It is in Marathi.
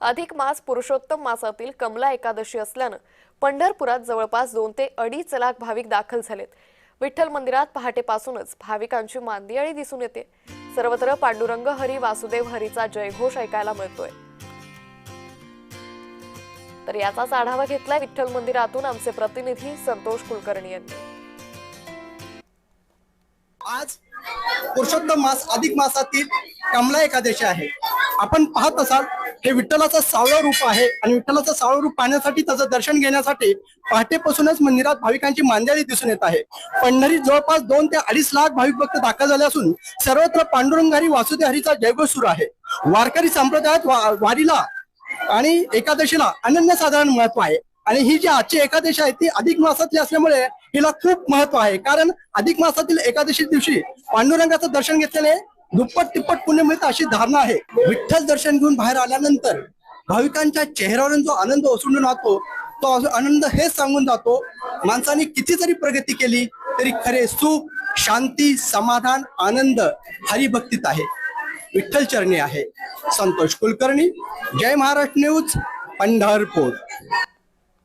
अधिक मास पुरुषोत्तम मासातील कमला एकादशी असल्यानं पंढरपुरात जवळपास 2 ते 2.5 लाख भाविक दाखल झालेत। विठ्ठल मंदिरात पहाटेपासूनच भाविकांची मांदियाळी दिसून येते। सर्वत्र पांडुरंग हरी वासुदेव हरीचा जयघोष ऐकायला मिळतोय। तर याचाच आढावा घेतलाय विठ्ठल मंदिरातून आमचे प्रतिनिधी संतोष कुलकर्णी यांनी। आज पुरुषोत्तम मास अधिक मासातील कमला एकादशी आहे। आपण पाहत असाल हे विठ्ठलाचं सावळं रूप आहे आणि विठ्ठलाचं सावळं रूप पाहण्यासाठी त्याचं दर्शन घेण्यासाठी पहाटेपासूनच मंदिरात भाविकांची मांदियाळी दिसून येत आहे। पंढरीत जवळपास 2 ते 2.5 लाख भाविक भक्त दाखल झाले असून सर्वत्र पांडुरंग हरी वासुदेव हरीचा जयघोष सुरू आहे। वारकरी संप्रदायात वारीला आणि एकादशीला अनन्यसाधारण महत्व आहे आणि ही जी आजची एकादशी आहे ती अधिक मासातली असल्यामुळे हिला खूप महत्व आहे। कारण अधिक मासातील एकादशी दिवशी पांडुरंगाचं दर्शन घेतल्याने दुप्पट तिप्पट पुण्य मिळतं अशी धारणा आहे। विठ्ठल दर्शन घेऊन बाहेर आल्यानंतर भाविकांच्या चेहऱ्यावरून जो आनंद ओसंडून राहतो तो आनंद हेच सांगून जातो, माणसाने किती जरी प्रगती केली तरी खरे सुख, शांती, समाधान, आनंद हरिभक्तीत आहे, विठ्ठल चरणी आहे। संतोष कुलकर्णी, जय महाराष्ट्र न्यूज, पंढरपूर।